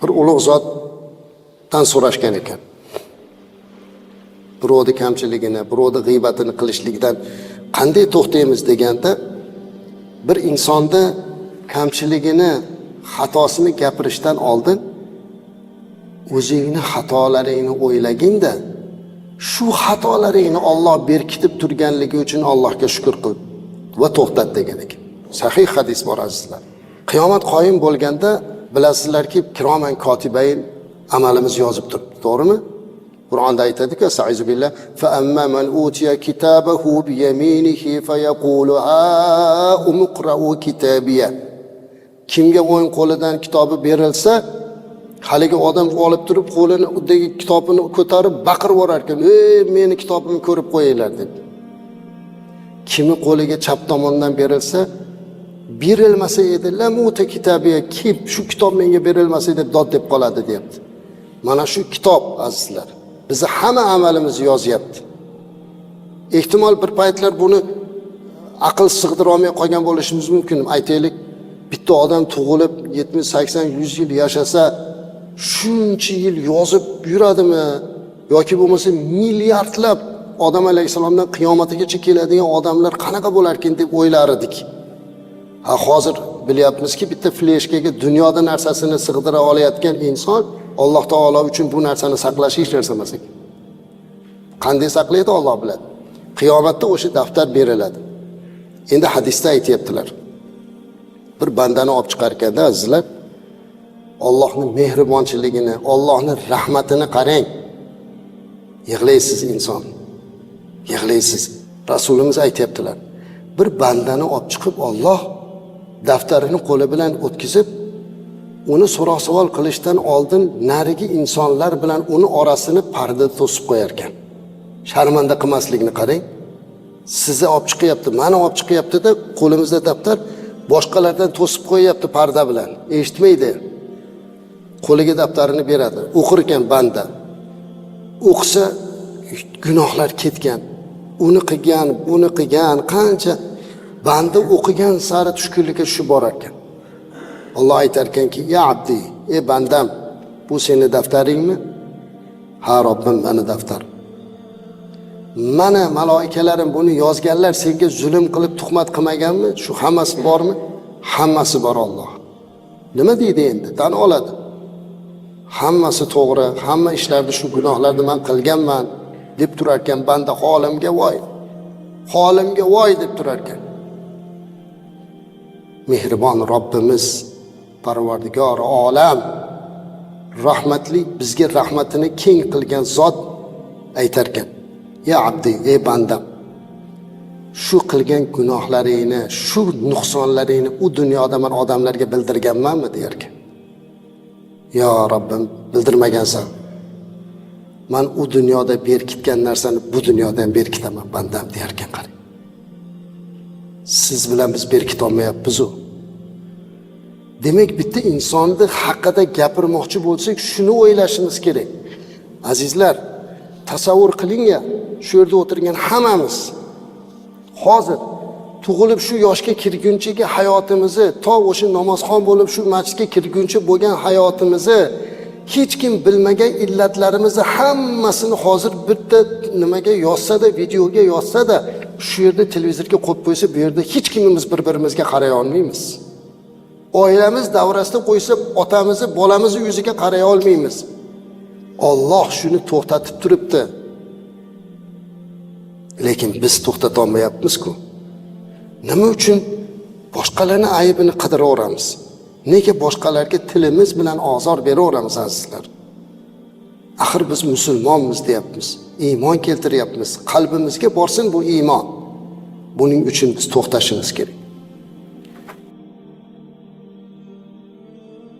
bir ulug' zotdan so'rashgan ekan. Birovning kamchiligini, birovning g'iybatini qilishlikdan qanday to'xtaymiz deganda, bir insonni kamchiligini, xatosini gapirishdan oldin o'zingni xatolaringni o'ylagin-da, shu xatolaringni Alloh berkitib turganligi uchun Allohga shukr qil va to'xtat degan ekan. Sahih hadis bor azizlar. Qiyomat qoyim bo'lganda bilasizlarki, kiroman kotibayn amalimiz yozib turibdi, to'g'rimi? Qur'onda aytadi-ku, "Estaizu billah, fa amma man utiya kitabahu bi yaminihi fa yaqulu ha umqra'u kitabiya." Kimga o'ng qo'lidan kitobi berilsa, haligi odam olib turib qo'lini uddagi kitobini ko'tarib baqirib yurar ekan, "Ey, meni kitobimni ko'rib qo'yinglar" deb. Kimi qo'liga chap tomondan berilsa, berilmasa edi, "La muta kitabiya", kim shu kitob menga berilmasa deb dod deb qoladi deyapti. Mana shu kitob azizlar bizni hamma amalimizni yozyapti. Ehtimol bir paytlar buni aql sig'dira olmay qolgan bo'lishimiz mumkin. Aytaylik, bitta odam tug'ilib 70, 80, 100 yil yashasa, shuncha yil yozib yuradimi? Yoki bo'lmasa milliardlab odam alayhisalomdan qiyomatgacha keladigan odamlar qanaqa bo'lar ekan deb o'ylar edik. Hozir bilyapmizki, bitta fleshkaga dunyoda narsasini sig'dira olayotgan inson Alloh taolo uchun bu narsani saqlash hech narsa emas ekan. Qanday saqlaydi Alloh biladi. Qiyomatda o'sha daftar beriladi. Endi hadisda aytayaptilar. Bir bandani olib chiqar ekanda azizlar, Allohning mehribonchiligini, Allohning rahmatini qarang. Yig'laysiz inson. Yig'laysiz. Rasulimiz aytayaptilar. Bir bandani olib chiqib Alloh daftarini qo'li bilan o'tkazib, uni so'roq savol qilishdan oldin narigi insonlar bilan uni orasini parda to'sib qo'yar ekan. Sharmanda qilmaslikni qarang. Sizni olib chiqyapti, meni olib chiqyapti-da, qo'limizda daftar boshqalardan to'sib qo'yapti parda bilan. Eshitmaydi. Qo'liga daftarini beradi. O'qir ekan banda. O'qisa gunohlar ketgan. Uni qilgan, buni qilgan, qancha banda o'qigan sari tushkunlikka tushib borar ekan. Alloh aytar ekanki, "Ya abdi, ey bandam, bu seni daftaringmi?" "Ha Robbim, meni daftar." "Mana maloikalarim buni yozganlar, senga zulm qilib tuhmat qilmaganmi? Shu hammasi bormi?" "Hammasi bor Alloh." Nima deydi endi? Tan oladi. Hammasi to'g'ri, hamma ishlarni shu gunohlarni men qilganman deb turar ekan banda, holimga voy. Holimga voy deb turar ekan. Mehribon Robbimiz, Parvardigor olam, rahmatli, bizga rahmatini keng qilgan zot aytar ekan, "Ya abdi, ey bandam, shu qilgan gunohlaringni, shu nuqsonlaringni u dunyoda men odamlarga bildirganmanmi?" der ekan. "Ya Robbim, bildirmagansan. Men u dunyoda berkitgan narsani bu dunyodan berkitaman bandam" der ekan. Qarang. Siz bilan biz berkita olmayapmiz-ku. Demak, bitta insonni haqida gapirmoqchi bo'lsak, shuni o'ylashimiz kerak. Azizlar, tasavvur qiling-ya, shu yerda o'tirgan hammamiz hozir tug'ilib shu yoshga kirgunchaga hayotimizni, to o'sha namozxon bo'lib shu masjidga kirguncha bo'lgan hayotimizni, hech kim bilmagan illatlarimizni hammasini hozir bitta nimaga yozsa-da, videoga yozsa-da, shu yerda televizorga qo'yib qo'ysa, bu yerda hech kimimiz bir-birimizga qaray olmaymiz. Oilamiz davrasida qo'ysa, otamizni, bolamizni yuziga qaray olmaymiz. Alloh shuni to'xtatib turibdi. Lekin biz to'xtata olmayapmiz-ku. Nima uchun boshqalarning aybini qidiraveramiz? Nega boshqalarga tilimiz bilan ozor beraveramiz azizlar? Axir biz musulmonmiz deyapmiz. Iymon keltiryapmiz. Qalbimizga borsin bu iymon. Buning uchun biz to'xtashimiz kerak.